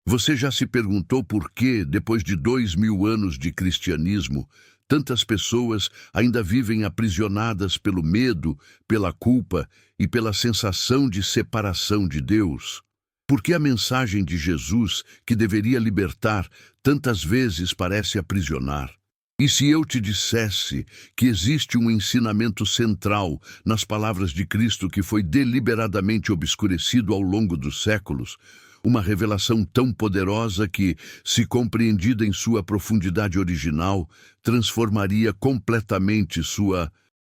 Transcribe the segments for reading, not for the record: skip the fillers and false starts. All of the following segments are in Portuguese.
Você já se perguntou por que, depois de 2000 anos de cristianismo, tantas pessoas ainda vivem aprisionadas pelo medo, pela culpa e pela sensação de separação de Deus? Por que a mensagem de Jesus, que deveria libertar, tantas vezes parece aprisionar? E se eu te dissesse que existe um ensinamento central nas palavras de Cristo que foi deliberadamente obscurecido ao longo dos séculos, uma revelação tão poderosa que, se compreendida em sua profundidade original, transformaria completamente sua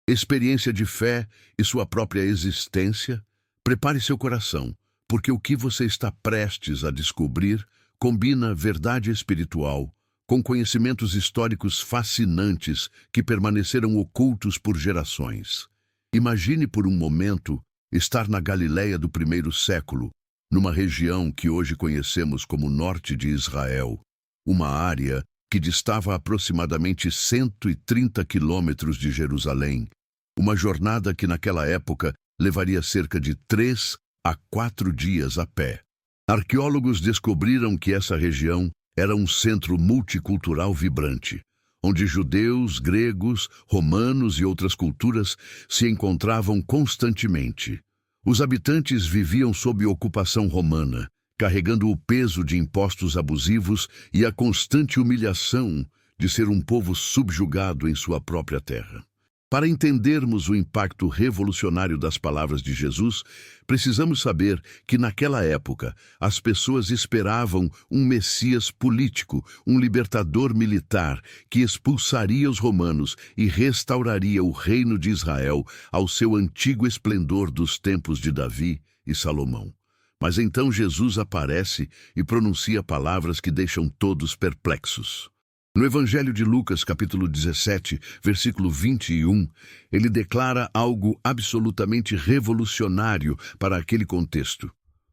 experiência de fé e sua própria existência? Prepare seu coração, porque o que você está prestes a descobrir combina verdade espiritual com conhecimentos históricos fascinantes que permaneceram ocultos por gerações. Imagine por um momento estar na Galileia do primeiro século, numa região que hoje conhecemos como Norte de Israel, uma área que distava aproximadamente 130 quilômetros de Jerusalém, uma jornada que naquela época levaria cerca de 3 a 4 dias a pé. Arqueólogos descobriram que essa região era um centro multicultural vibrante, onde judeus, gregos, romanos e outras culturas se encontravam constantemente. Os habitantes viviam sob ocupação romana, carregando o peso de impostos abusivos e a constante humilhação de ser um povo subjugado em sua própria terra. Para entendermos o impacto revolucionário das palavras de Jesus, precisamos saber que naquela época as pessoas esperavam um Messias político, um libertador militar que expulsaria os romanos e restauraria o reino de Israel ao seu antigo esplendor dos tempos de Davi e Salomão. Mas então Jesus aparece e pronuncia palavras que deixam todos perplexos. No Evangelho de Lucas, capítulo 17, versículo 21, ele declara algo absolutamente revolucionário para aquele contexto.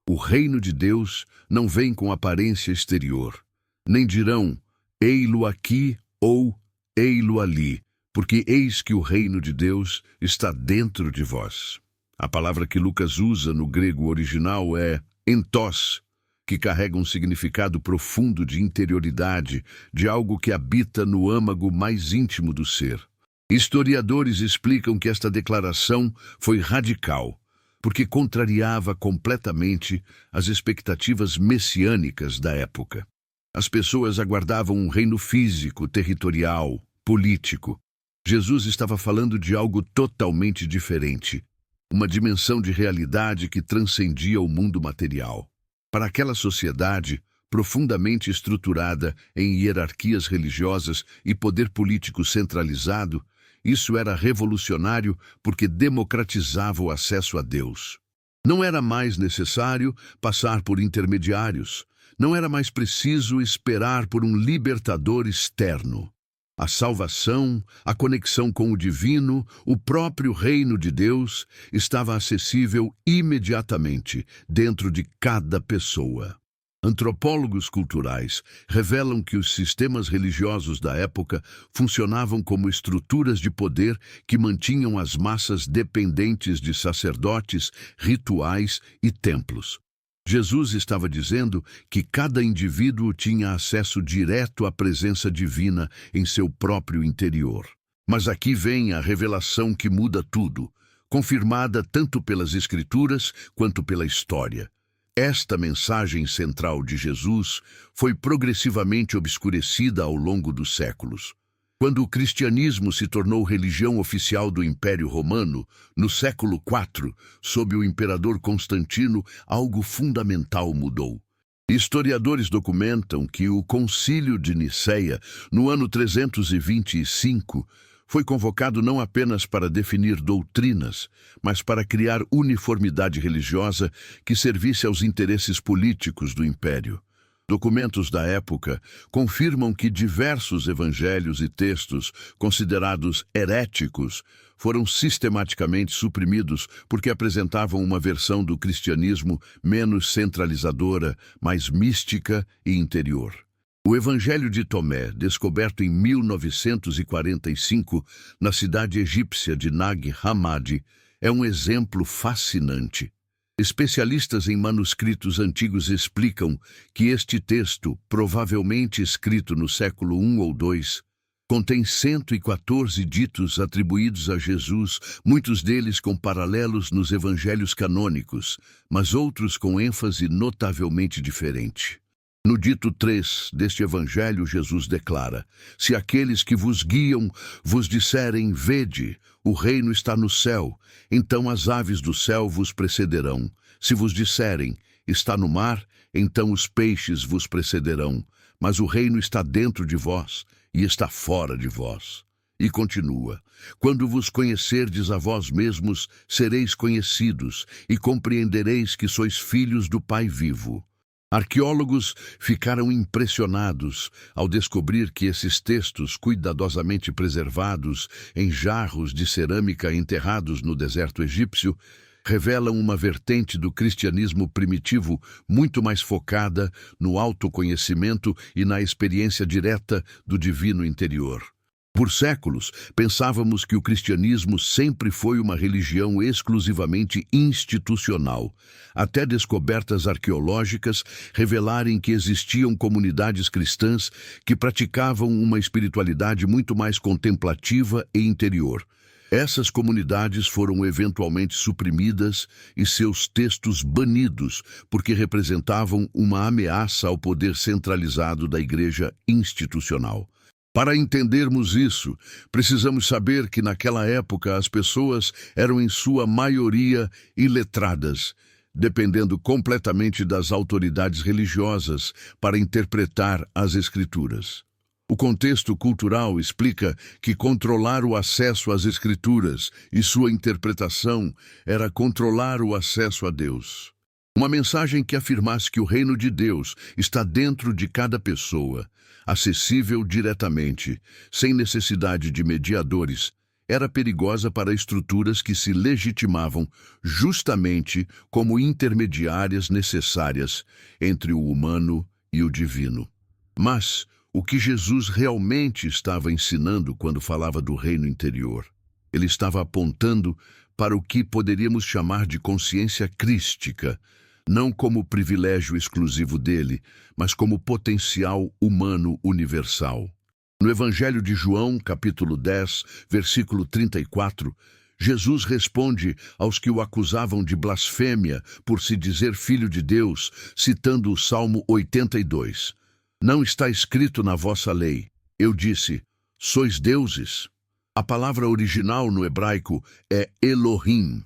O reino de Deus não vem com aparência exterior. Nem dirão, ei-lo aqui ou ei-lo ali, porque eis que o reino de Deus está dentro de vós. A palavra que Lucas usa no grego original é entos, que carrega um significado profundo de interioridade, de algo que habita no âmago mais íntimo do ser. Historiadores explicam que esta declaração foi radical, porque contrariava completamente as expectativas messiânicas da época. As pessoas aguardavam um reino físico, territorial, político. Jesus estava falando de algo totalmente diferente, uma dimensão de realidade que transcendia o mundo material. Para aquela sociedade, profundamente estruturada em hierarquias religiosas e poder político centralizado, isso era revolucionário porque democratizava o acesso a Deus. Não era mais necessário passar por intermediários, não era mais preciso esperar por um libertador externo. A salvação, a conexão com o divino, o próprio reino de Deus estava acessível imediatamente dentro de cada pessoa. Antropólogos culturais revelam que os sistemas religiosos da época funcionavam como estruturas de poder que mantinham as massas dependentes de sacerdotes, rituais e templos. Jesus estava dizendo que cada indivíduo tinha acesso direto à presença divina em seu próprio interior. Mas aqui vem a revelação que muda tudo, confirmada tanto pelas Escrituras quanto pela história. Esta mensagem central de Jesus foi progressivamente obscurecida ao longo dos séculos. Quando o cristianismo se tornou religião oficial do Império Romano, no século IV, sob o imperador Constantino, algo fundamental mudou. Historiadores documentam que o Concílio de Niceia, no ano 325, foi convocado não apenas para definir doutrinas, mas para criar uniformidade religiosa que servisse aos interesses políticos do Império. Documentos da época confirmam que diversos evangelhos e textos considerados heréticos foram sistematicamente suprimidos porque apresentavam uma versão do cristianismo menos centralizadora, mais mística e interior. O Evangelho de Tomé, descoberto em 1945 na cidade egípcia de Nag Hammadi, é um exemplo fascinante. Especialistas em manuscritos antigos explicam que este texto, provavelmente escrito no século I ou II, contém 114 ditos atribuídos a Jesus, muitos deles com paralelos nos evangelhos canônicos, mas outros com ênfase notavelmente diferente. No dito 3 deste evangelho, Jesus declara: Se aqueles que vos guiam vos disserem, vede, o reino está no céu, então as aves do céu vos precederão. Se vos disserem, está no mar, então os peixes vos precederão. Mas o reino está dentro de vós e está fora de vós. E continua: Quando vos conhecerdes a vós mesmos, sereis conhecidos e compreendereis que sois filhos do Pai vivo. Arqueólogos ficaram impressionados ao descobrir que esses textos, cuidadosamente preservados em jarros de cerâmica enterrados no deserto egípcio, revelam uma vertente do cristianismo primitivo muito mais focada no autoconhecimento e na experiência direta do divino interior. Por séculos, pensávamos que o cristianismo sempre foi uma religião exclusivamente institucional, até descobertas arqueológicas revelarem que existiam comunidades cristãs que praticavam uma espiritualidade muito mais contemplativa e interior. Essas comunidades foram eventualmente suprimidas e seus textos banidos, porque representavam uma ameaça ao poder centralizado da igreja institucional. Para entendermos isso, precisamos saber que naquela época as pessoas eram em sua maioria iletradas, dependendo completamente das autoridades religiosas para interpretar as Escrituras. O contexto cultural explica que controlar o acesso às Escrituras e sua interpretação era controlar o acesso a Deus. Uma mensagem que afirmasse que o reino de Deus está dentro de cada pessoa, acessível diretamente, sem necessidade de mediadores, era perigosa para estruturas que se legitimavam justamente como intermediárias necessárias entre o humano e o divino. Mas o que Jesus realmente estava ensinando quando falava do reino interior? Ele estava apontando para o que poderíamos chamar de consciência crística, não como privilégio exclusivo dele, mas como potencial humano universal. No Evangelho de João, capítulo 10, versículo 34, Jesus responde aos que o acusavam de blasfêmia por se dizer filho de Deus, citando o Salmo 82. Não está escrito na vossa lei. Eu disse, sois deuses. A palavra original no hebraico é Elohim,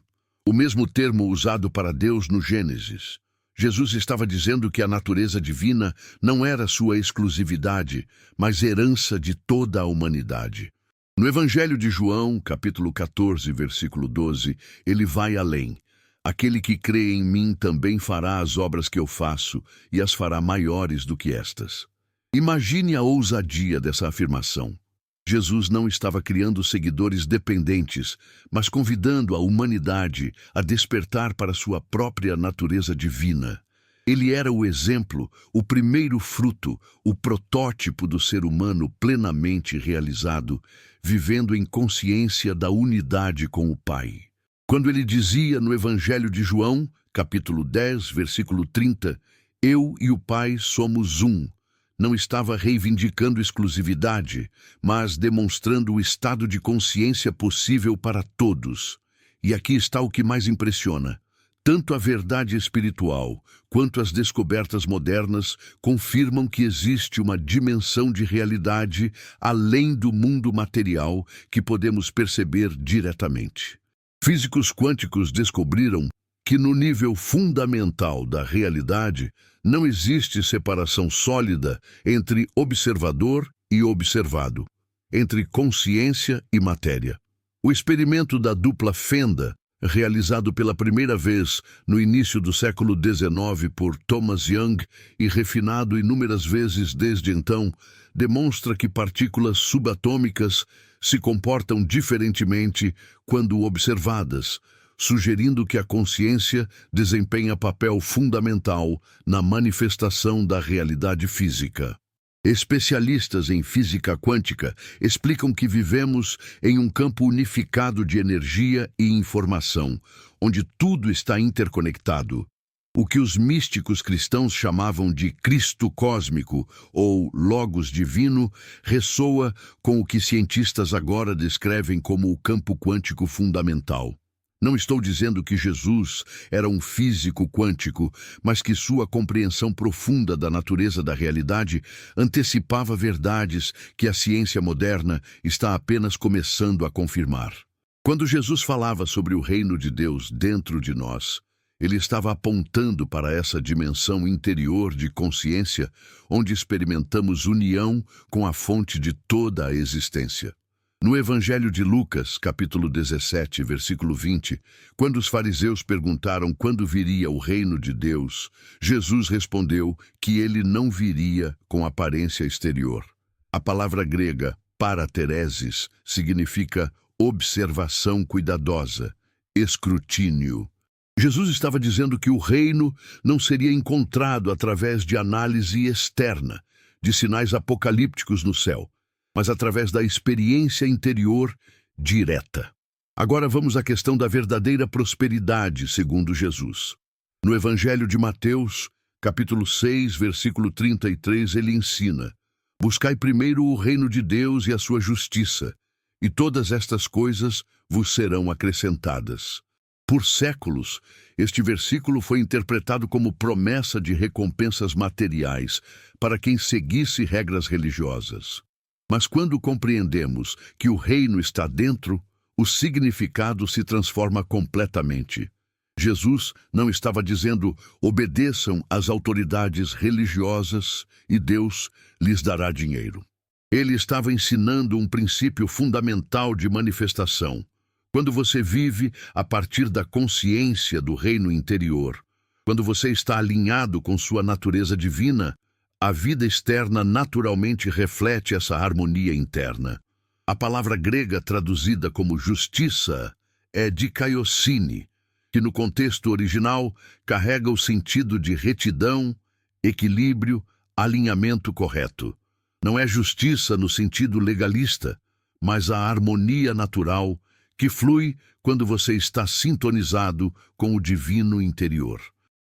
o mesmo termo usado para Deus no Gênesis. Jesus estava dizendo que a natureza divina não era sua exclusividade, mas herança de toda a humanidade. No Evangelho de João, capítulo 14, versículo 12, ele vai além. Aquele que crê em mim também fará as obras que eu faço, e as fará maiores do que estas. Imagine a ousadia dessa afirmação. Jesus não estava criando seguidores dependentes, mas convidando a humanidade a despertar para sua própria natureza divina. Ele era o exemplo, o primeiro fruto, o protótipo do ser humano plenamente realizado, vivendo em consciência da unidade com o Pai. Quando ele dizia no Evangelho de João, capítulo 10, versículo 30, eu e o Pai somos um, não estava reivindicando exclusividade, mas demonstrando o estado de consciência possível para todos. E aqui está o que mais impressiona. Tanto a verdade espiritual quanto as descobertas modernas confirmam que existe uma dimensão de realidade além do mundo material que podemos perceber diretamente. Físicos quânticos descobriram que no nível fundamental da realidade não existe separação sólida entre observador e observado, entre consciência e matéria. O experimento da dupla fenda, realizado pela primeira vez no início do século XIX por Thomas Young e refinado inúmeras vezes desde então, demonstra que partículas subatômicas se comportam diferentemente quando observadas, sugerindo que a consciência desempenha papel fundamental na manifestação da realidade física. Especialistas em física quântica explicam que vivemos em um campo unificado de energia e informação, onde tudo está interconectado. O que os místicos cristãos chamavam de Cristo cósmico ou Logos divino ressoa com o que cientistas agora descrevem como o campo quântico fundamental. Não estou dizendo que Jesus era um físico quântico, mas que sua compreensão profunda da natureza da realidade antecipava verdades que a ciência moderna está apenas começando a confirmar. Quando Jesus falava sobre o reino de Deus dentro de nós, ele estava apontando para essa dimensão interior de consciência, onde experimentamos união com a fonte de toda a existência. No Evangelho de Lucas, capítulo 17, versículo 20, quando os fariseus perguntaram quando viria o reino de Deus, Jesus respondeu que ele não viria com aparência exterior. A palavra grega parateresis significa observação cuidadosa, escrutínio. Jesus estava dizendo que o reino não seria encontrado através de análise externa, de sinais apocalípticos no céu, mas através da experiência interior direta. Agora vamos à questão da verdadeira prosperidade, segundo Jesus. No Evangelho de Mateus, capítulo 6, versículo 33, ele ensina: buscai primeiro o reino de Deus e a sua justiça, e todas estas coisas vos serão acrescentadas. Por séculos, este versículo foi interpretado como promessa de recompensas materiais para quem seguisse regras religiosas. Mas quando compreendemos que o reino está dentro, o significado se transforma completamente. Jesus não estava dizendo obedeçam às autoridades religiosas e Deus lhes dará dinheiro. Ele estava ensinando um princípio fundamental de manifestação. Quando você vive a partir da consciência do reino interior, quando você está alinhado com sua natureza divina, a vida externa naturalmente reflete essa harmonia interna. A palavra grega traduzida como justiça é dikaiosine, que no contexto original carrega o sentido de retidão, equilíbrio, alinhamento correto. Não é justiça no sentido legalista, mas a harmonia natural que flui quando você está sintonizado com o divino interior.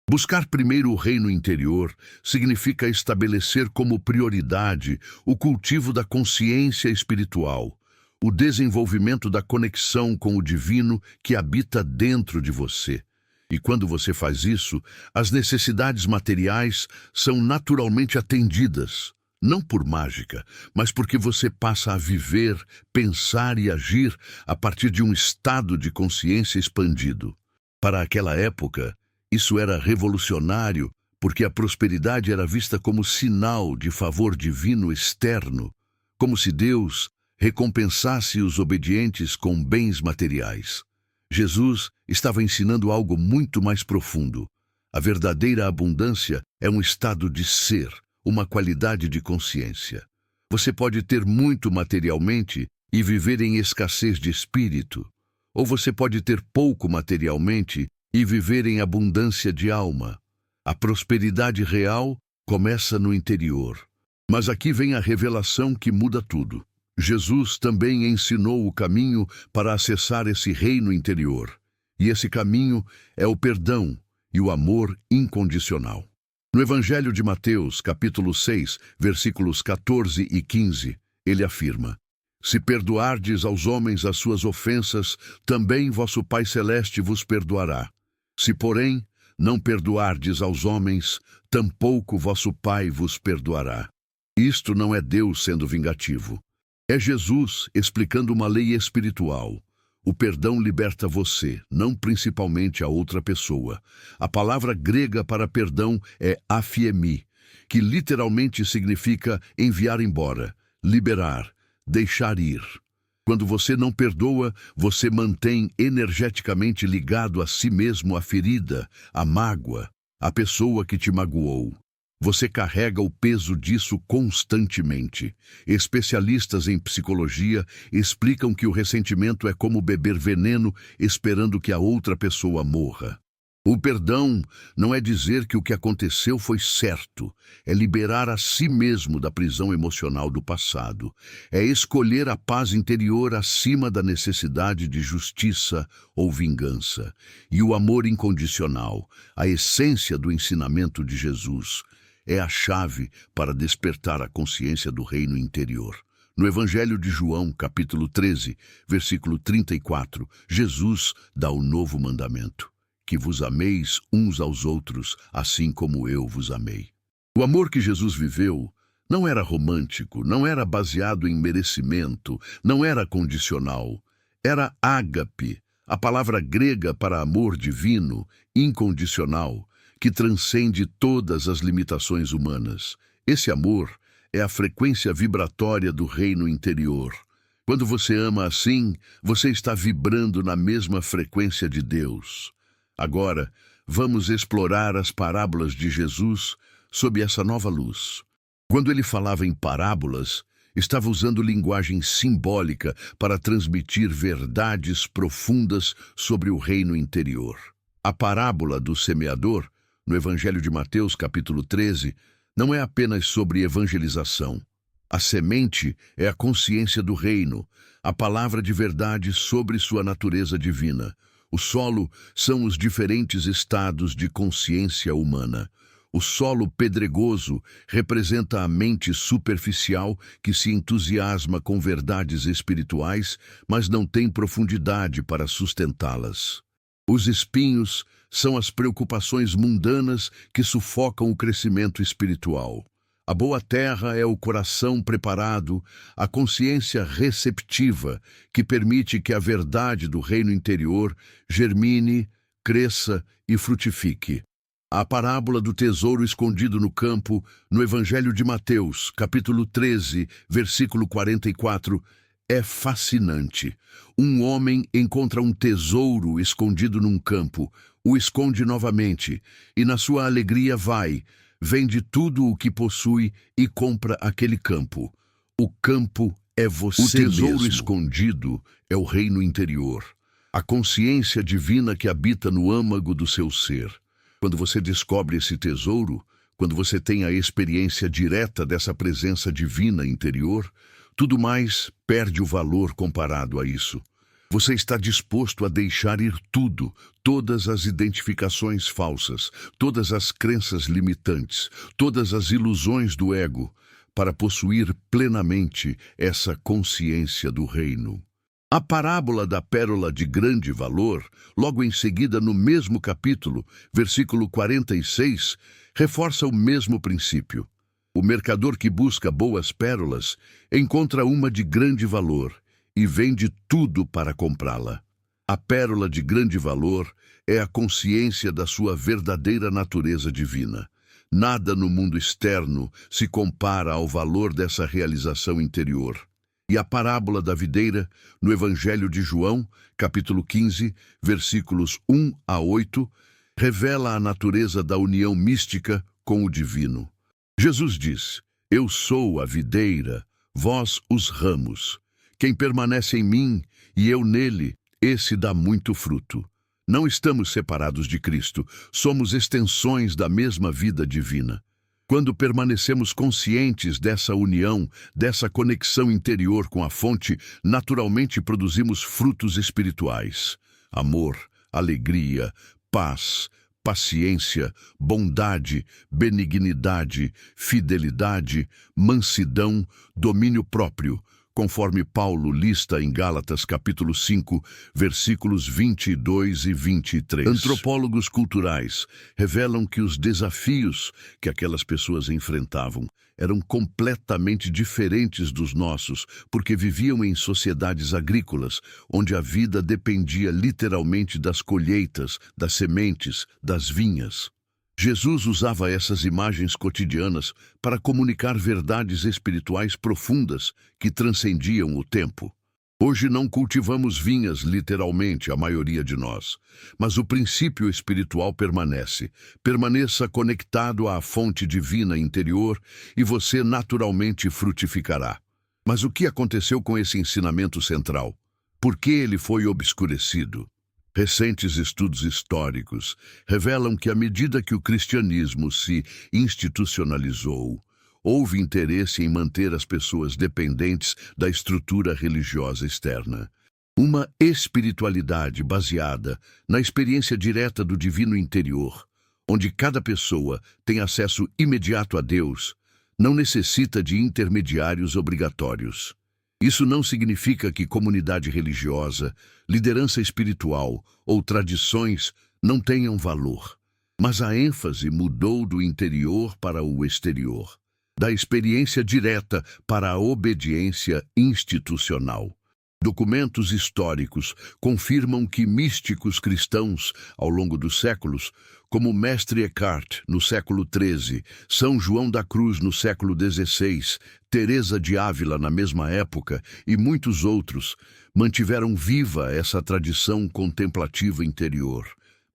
Buscar primeiro o reino interior significa estabelecer como prioridade o cultivo da consciência espiritual, o desenvolvimento da conexão com o divino que habita dentro de você. E quando você faz isso, as necessidades materiais são naturalmente atendidas. Não por mágica, mas porque você passa a viver, pensar e agir a partir de um estado de consciência expandido. Para aquela época, isso era revolucionário, porque a prosperidade era vista como sinal de favor divino externo, como se Deus recompensasse os obedientes com bens materiais. Jesus estava ensinando algo muito mais profundo. A verdadeira abundância é um estado de ser, uma qualidade de consciência. Você pode ter muito materialmente e viver em escassez de espírito, ou você pode ter pouco materialmente e viver em abundância de alma. A prosperidade real começa no interior. Mas aqui vem a revelação que muda tudo. Jesus também ensinou o caminho para acessar esse reino interior. E esse caminho é o perdão e o amor incondicional. No Evangelho de Mateus, capítulo 6, versículos 14 e 15, ele afirma: se perdoardes aos homens as suas ofensas, também vosso Pai Celeste vos perdoará. Se, porém, não perdoardes aos homens, tampouco vosso Pai vos perdoará. Isto não é Deus sendo vingativo. É Jesus explicando uma lei espiritual. O perdão liberta você, não principalmente a outra pessoa. A palavra grega para perdão é aphiemi, que literalmente significa enviar embora, liberar, deixar ir. Quando você não perdoa, você mantém energeticamente ligado a si mesmo a ferida, a mágoa, a pessoa que te magoou. Você carrega o peso disso constantemente. Especialistas em psicologia explicam que o ressentimento é como beber veneno esperando que a outra pessoa morra. O perdão não é dizer que o que aconteceu foi certo, é liberar a si mesmo da prisão emocional do passado, é escolher a paz interior acima da necessidade de justiça ou vingança. E o amor incondicional, a essência do ensinamento de Jesus, é a chave para despertar a consciência do reino interior. No Evangelho de João, capítulo 13, versículo 34, Jesus dá o novo mandamento: que vos ameis uns aos outros, assim como eu vos amei. O amor que Jesus viveu não era romântico, não era baseado em merecimento, não era condicional. Era ágape, a palavra grega para amor divino, incondicional, que transcende todas as limitações humanas. Esse amor é a frequência vibratória do reino interior. Quando você ama assim, você está vibrando na mesma frequência de Deus. Agora, vamos explorar as parábolas de Jesus sob essa nova luz. Quando ele falava em parábolas, estava usando linguagem simbólica para transmitir verdades profundas sobre o reino interior. A parábola do semeador, no Evangelho de Mateus, capítulo 13, não é apenas sobre evangelização. A semente é a consciência do reino, a palavra de verdade sobre sua natureza divina. O solo são os diferentes estados de consciência humana. O solo pedregoso representa a mente superficial que se entusiasma com verdades espirituais, mas não tem profundidade para sustentá-las. Os espinhos são as preocupações mundanas que sufocam o crescimento espiritual. A boa terra é o coração preparado, a consciência receptiva, que permite que a verdade do reino interior germine, cresça e frutifique. A parábola do tesouro escondido no campo, no Evangelho de Mateus, capítulo 13, versículo 44, é fascinante. Um homem encontra um tesouro escondido num campo, o esconde novamente, e na sua alegria vende tudo o que possui e compra aquele campo. O campo é você mesmo. O tesouro escondido é o reino interior, a consciência divina que habita no âmago do seu ser. Quando você descobre esse tesouro, quando você tem a experiência direta dessa presença divina interior, tudo mais perde o valor comparado a isso. Você está disposto a deixar ir tudo, todas as identificações falsas, todas as crenças limitantes, todas as ilusões do ego, para possuir plenamente essa consciência do reino. A parábola da pérola de grande valor, logo em seguida no mesmo capítulo, versículo 46, reforça o mesmo princípio. O mercador que busca boas pérolas encontra uma de grande valor e vende tudo para comprá-la. A pérola de grande valor é a consciência da sua verdadeira natureza divina. Nada no mundo externo se compara ao valor dessa realização interior. E a parábola da videira, no Evangelho de João, capítulo 15, versículos 1 a 8, revela a natureza da união mística com o divino. Jesus diz: Eu sou a videira, vós os ramos. Quem permanece em mim e eu nele, esse dá muito fruto. Não estamos separados de Cristo, somos extensões da mesma vida divina. Quando permanecemos conscientes dessa união, dessa conexão interior com a fonte, naturalmente produzimos frutos espirituais: amor, alegria, paz, paciência, bondade, benignidade, fidelidade, mansidão, domínio próprio, conforme Paulo lista em Gálatas capítulo 5, versículos 22 e 23. Antropólogos culturais revelam que os desafios que aquelas pessoas enfrentavam eram completamente diferentes dos nossos, porque viviam em sociedades agrícolas, onde a vida dependia literalmente das colheitas, das sementes, das vinhas. Jesus usava essas imagens cotidianas para comunicar verdades espirituais profundas que transcendiam o tempo. Hoje não cultivamos vinhas literalmente, a maioria de nós, mas o princípio espiritual permanece. Permaneça conectado à fonte divina interior e você naturalmente frutificará. Mas o que aconteceu com esse ensinamento central? Por que ele foi obscurecido? Recentes estudos históricos revelam que, à medida que o cristianismo se institucionalizou, houve interesse em manter as pessoas dependentes da estrutura religiosa externa. Uma espiritualidade baseada na experiência direta do divino interior, onde cada pessoa tem acesso imediato a Deus, não necessita de intermediários obrigatórios. Isso não significa que comunidade religiosa, liderança espiritual ou tradições não tenham valor, mas a ênfase mudou do interior para o exterior, da experiência direta para a obediência institucional. Documentos históricos confirmam que místicos cristãos, ao longo dos séculos, como Mestre Eckhart, no século XIII, São João da Cruz, no século XVI, Teresa de Ávila, na mesma época, e muitos outros, mantiveram viva essa tradição contemplativa interior.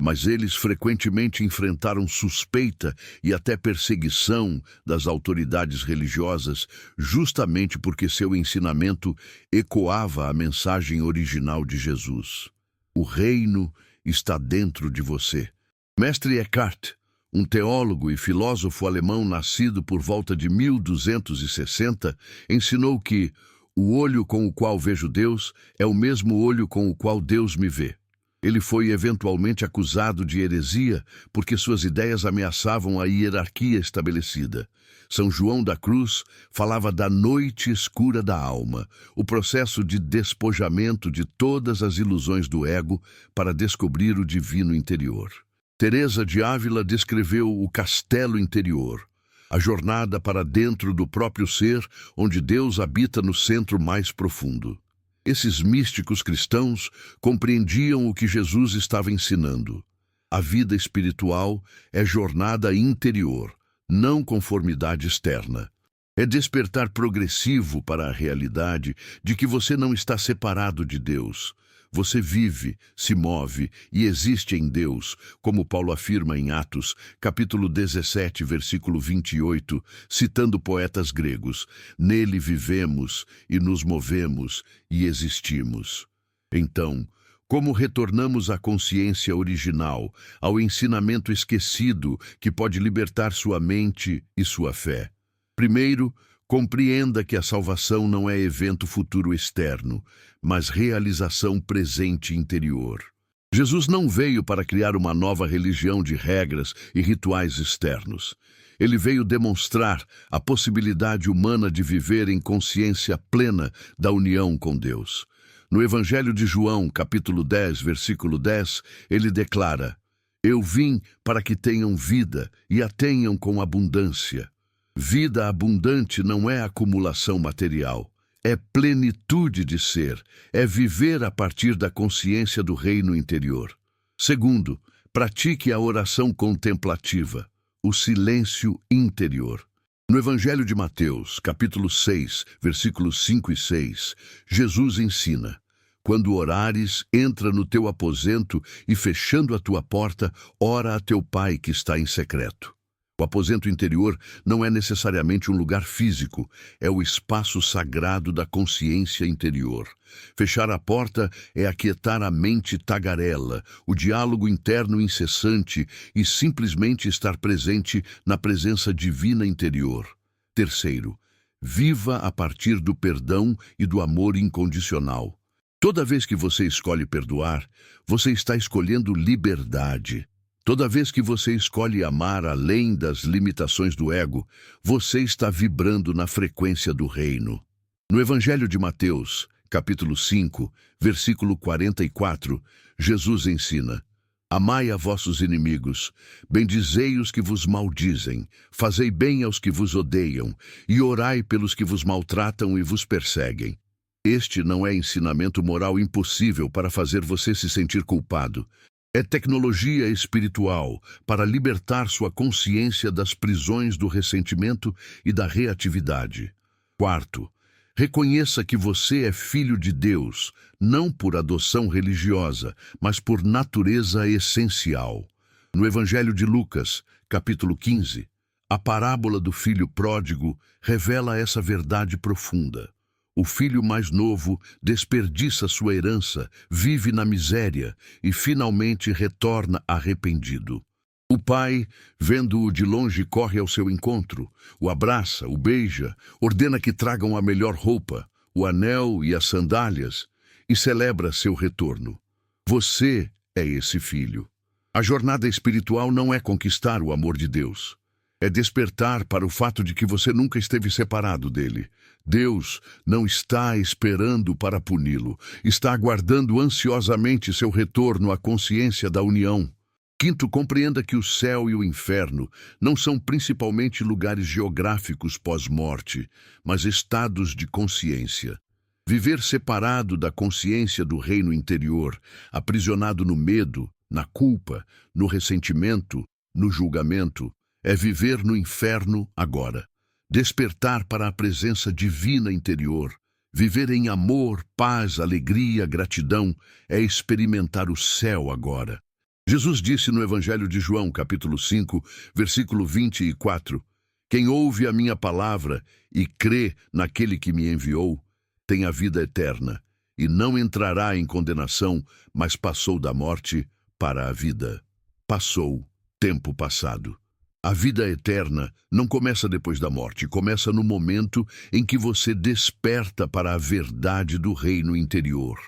Mas eles frequentemente enfrentaram suspeita e até perseguição das autoridades religiosas, justamente porque seu ensinamento ecoava a mensagem original de Jesus. O reino está dentro de você. Mestre Eckhart, um teólogo e filósofo alemão nascido por volta de 1260, ensinou que o olho com o qual vejo Deus é o mesmo olho com o qual Deus me vê. Ele foi eventualmente acusado de heresia porque suas ideias ameaçavam a hierarquia estabelecida. São João da Cruz falava da noite escura da alma, o processo de despojamento de todas as ilusões do ego para descobrir o divino interior. Teresa de Ávila descreveu o castelo interior, a jornada para dentro do próprio ser, onde Deus habita no centro mais profundo. Esses místicos cristãos compreendiam o que Jesus estava ensinando. A vida espiritual é jornada interior, não conformidade externa. É despertar progressivo para a realidade de que você não está separado de Deus. Você vive, se move e existe em Deus, como Paulo afirma em Atos, capítulo 17, versículo 28, citando poetas gregos: nele vivemos e nos movemos e existimos. Então, como retornamos à consciência original, ao ensinamento esquecido que pode libertar sua mente e sua fé? Primeiro, compreenda que a salvação não é evento futuro externo, mas realização presente interior. Jesus não veio para criar uma nova religião de regras e rituais externos. Ele veio demonstrar a possibilidade humana de viver em consciência plena da união com Deus. No Evangelho de João, capítulo 10, versículo 10, ele declara: eu vim para que tenham vida e a tenham com abundância. Vida abundante não é acumulação material, é plenitude de ser, é viver a partir da consciência do reino interior. Segundo, pratique a oração contemplativa, o silêncio interior. No Evangelho de Mateus, capítulo 6, versículos 5 e 6, Jesus ensina: quando orares, entra no teu aposento e, fechando a tua porta, ora a teu Pai que está em secreto. O aposento interior não é necessariamente um lugar físico, é o espaço sagrado da consciência interior. Fechar a porta é aquietar a mente tagarela, o diálogo interno incessante e simplesmente estar presente na presença divina interior. Terceiro, viva a partir do perdão e do amor incondicional. Toda vez que você escolhe perdoar, você está escolhendo liberdade. Toda vez que você escolhe amar além das limitações do ego, você está vibrando na frequência do reino. No Evangelho de Mateus, capítulo 5, versículo 44, Jesus ensina: amai a vossos inimigos, bendizei os que vos maldizem, fazei bem aos que vos odeiam, e orai pelos que vos maltratam e vos perseguem. Este não é ensinamento moral impossível para fazer você se sentir culpado. É tecnologia espiritual para libertar sua consciência das prisões do ressentimento e da reatividade. Quarto, reconheça que você é filho de Deus, não por adoção religiosa, mas por natureza essencial. No Evangelho de Lucas, capítulo 15, a parábola do filho pródigo revela essa verdade profunda. O filho mais novo desperdiça sua herança, vive na miséria e finalmente retorna arrependido. O pai, vendo-o de longe, corre ao seu encontro, o abraça, o beija, ordena que tragam a melhor roupa, o anel e as sandálias, e celebra seu retorno. Você é esse filho. A jornada espiritual não é conquistar o amor de Deus. É despertar para o fato de que você nunca esteve separado dele. Deus não está esperando para puni-lo, está aguardando ansiosamente seu retorno à consciência da união. Quinto, compreenda que o céu e o inferno não são principalmente lugares geográficos pós-morte, mas estados de consciência. Viver separado da consciência do reino interior, aprisionado no medo, na culpa, no ressentimento, no julgamento, é viver no inferno agora. Despertar para a presença divina interior, viver em amor, paz, alegria, gratidão, é experimentar o céu agora. Jesus disse no Evangelho de João, capítulo 5, versículo 24, Quem ouve a minha palavra e crê naquele que me enviou, tem a vida eterna, e não entrará em condenação, mas passou da morte para a vida. Passou, tempo passado. A vida eterna não começa depois da morte, começa no momento em que você desperta para a verdade do reino interior.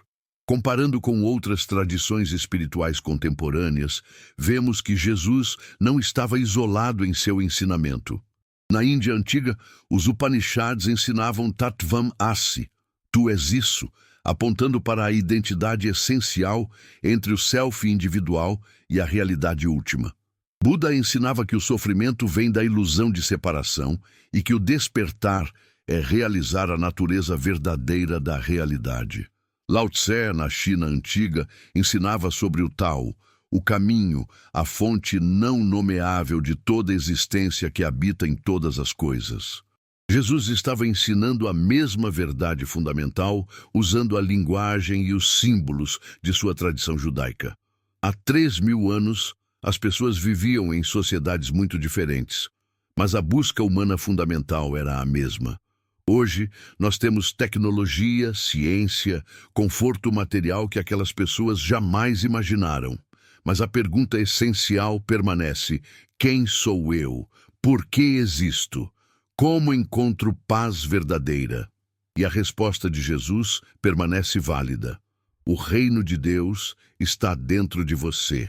Comparando com outras tradições espirituais contemporâneas, vemos que Jesus não estava isolado em seu ensinamento. Na Índia antiga, os Upanishads ensinavam Tattvam Asi, tu és isso, apontando para a identidade essencial entre o self individual e a realidade última. Buda ensinava que o sofrimento vem da ilusão de separação e que o despertar é realizar a natureza verdadeira da realidade. Lao Tse, na China antiga, ensinava sobre o Tao, o caminho, a fonte não nomeável de toda existência que habita em todas as coisas. Jesus estava ensinando a mesma verdade fundamental, usando a linguagem e os símbolos de sua tradição judaica. Há 3.000 anos, as pessoas viviam em sociedades muito diferentes, mas a busca humana fundamental era a mesma. Hoje, nós temos tecnologia, ciência, conforto material que aquelas pessoas jamais imaginaram. Mas a pergunta essencial permanece: quem sou eu? Por que existo? Como encontro paz verdadeira? E a resposta de Jesus permanece válida. O reino de Deus está dentro de você.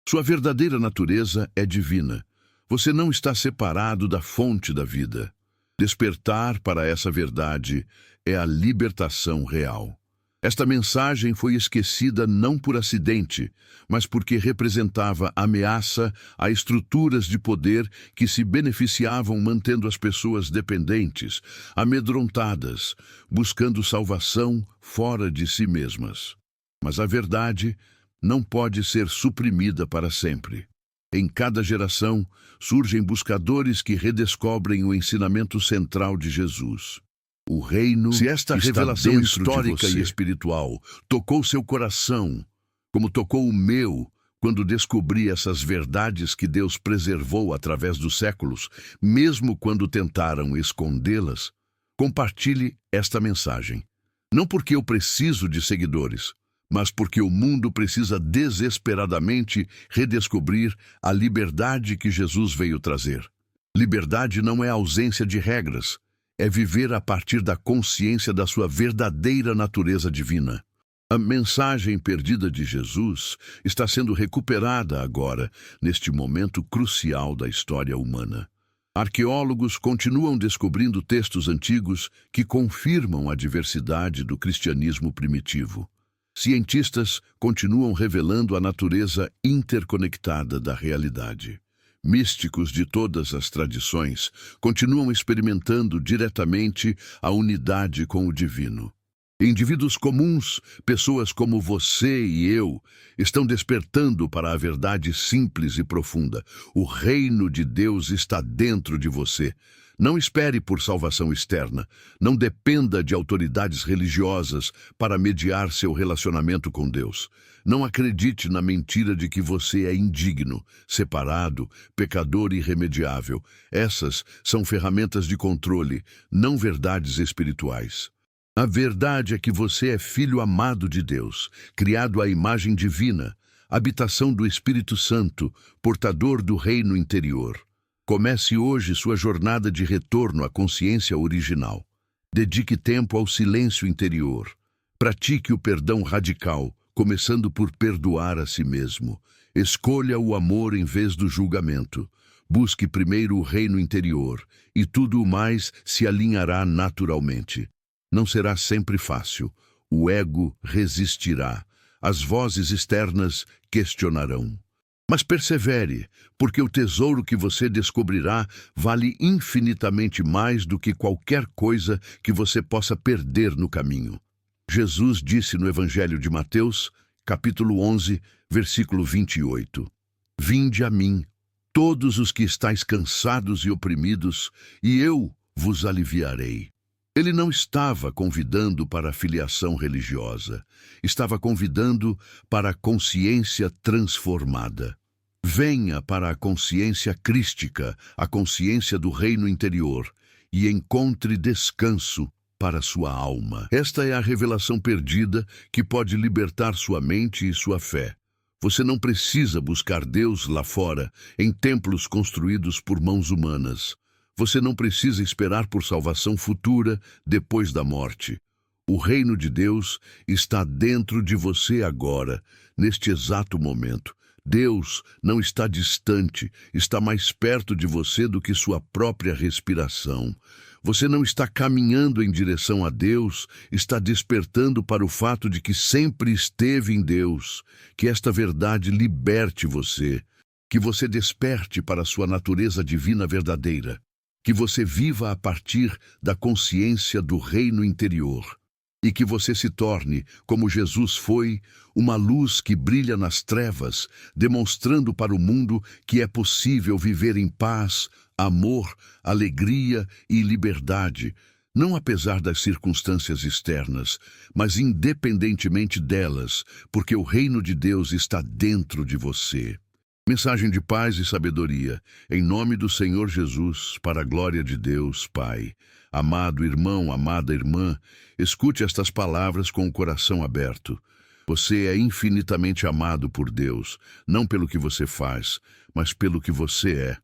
Sua verdadeira natureza é divina. Você não está separado da fonte da vida. Despertar para essa verdade é a libertação real. Esta mensagem foi esquecida não por acidente, mas porque representava ameaça a estruturas de poder que se beneficiavam mantendo as pessoas dependentes, amedrontadas, buscando salvação fora de si mesmas. Mas a verdade não pode ser suprimida para sempre. Em cada geração, surgem buscadores que redescobrem o ensinamento central de Jesus. O reino, se esta revelação histórica e espiritual tocou seu coração, como tocou o meu, quando descobri essas verdades que Deus preservou através dos séculos, mesmo quando tentaram escondê-las, compartilhe esta mensagem. Não porque eu preciso de seguidores, mas porque o mundo precisa desesperadamente redescobrir a liberdade que Jesus veio trazer. Liberdade não é ausência de regras, é viver a partir da consciência da sua verdadeira natureza divina. A mensagem perdida de Jesus está sendo recuperada agora, neste momento crucial da história humana. Arqueólogos continuam descobrindo textos antigos que confirmam a diversidade do cristianismo primitivo. Cientistas continuam revelando a natureza interconectada da realidade. Místicos de todas as tradições continuam experimentando diretamente a unidade com o divino. Indivíduos comuns, pessoas como você e eu, estão despertando para a verdade simples e profunda. O reino de Deus está dentro de você. Não espere por salvação externa. Não dependa de autoridades religiosas para mediar seu relacionamento com Deus. Não acredite na mentira de que você é indigno, separado, pecador irremediável. Essas são ferramentas de controle, não verdades espirituais. A verdade é que você é filho amado de Deus, criado à imagem divina, habitação do Espírito Santo, portador do reino interior. Comece hoje sua jornada de retorno à consciência original. Dedique tempo ao silêncio interior. Pratique o perdão radical, começando por perdoar a si mesmo. Escolha o amor em vez do julgamento. Busque primeiro o reino interior, e tudo o mais se alinhará naturalmente. Não será sempre fácil. O ego resistirá. As vozes externas questionarão. Mas persevere, porque o tesouro que você descobrirá vale infinitamente mais do que qualquer coisa que você possa perder no caminho. Jesus disse no Evangelho de Mateus, capítulo 11, versículo 28. Vinde a mim, todos os que estáis cansados e oprimidos, e eu vos aliviarei. Ele não estava convidando para a filiação religiosa, estava convidando para a consciência transformada. Venha para a consciência crística, a consciência do reino interior, e encontre descanso para sua alma. Esta é a revelação perdida que pode libertar sua mente e sua fé. Você não precisa buscar Deus lá fora, em templos construídos por mãos humanas. Você não precisa esperar por salvação futura depois da morte. O reino de Deus está dentro de você agora, neste exato momento. Deus não está distante, está mais perto de você do que sua própria respiração. Você não está caminhando em direção a Deus, está despertando para o fato de que sempre esteve em Deus. Que esta verdade liberte você, que você desperte para a sua natureza divina verdadeira. Que você viva a partir da consciência do reino interior e que você se torne, como Jesus foi, uma luz que brilha nas trevas, demonstrando para o mundo que é possível viver em paz, amor, alegria e liberdade, não apesar das circunstâncias externas, mas independentemente delas, porque o reino de Deus está dentro de você. Mensagem de paz e sabedoria, em nome do Senhor Jesus, para a glória de Deus, Pai. Amado irmão, amada irmã, escute estas palavras com o coração aberto. Você é infinitamente amado por Deus, não pelo que você faz, mas pelo que você é.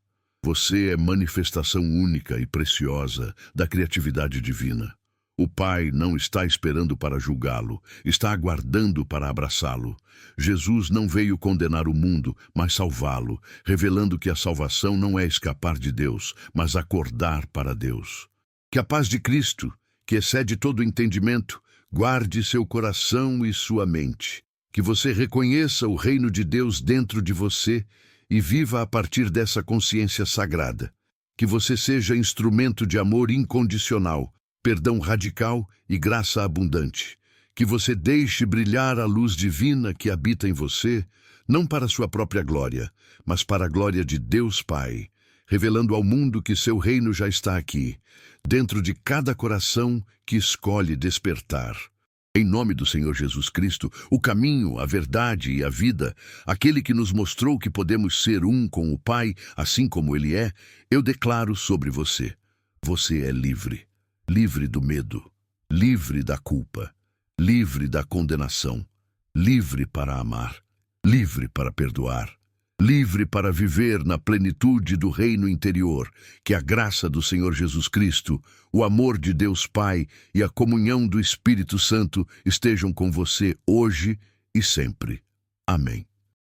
Você é manifestação única e preciosa da criatividade divina. O Pai não está esperando para julgá-lo, está aguardando para abraçá-lo. Jesus não veio condenar o mundo, mas salvá-lo, revelando que a salvação não é escapar de Deus, mas acordar para Deus. Que a paz de Cristo, que excede todo entendimento, guarde seu coração e sua mente. Que você reconheça o reino de Deus dentro de você e viva a partir dessa consciência sagrada. Que você seja instrumento de amor incondicional, perdão radical e graça abundante. Que você deixe brilhar a luz divina que habita em você, não para sua própria glória, mas para a glória de Deus Pai, revelando ao mundo que seu reino já está aqui, dentro de cada coração que escolhe despertar. Em nome do Senhor Jesus Cristo, o caminho, a verdade e a vida, aquele que nos mostrou que podemos ser um com o Pai, assim como Ele é, eu declaro sobre você. Você é livre. Livre do medo, livre da culpa, livre da condenação, livre para amar, livre para perdoar, livre para viver na plenitude do reino interior. Que a graça do Senhor Jesus Cristo, o amor de Deus Pai e a comunhão do Espírito Santo estejam com você hoje e sempre. Amém.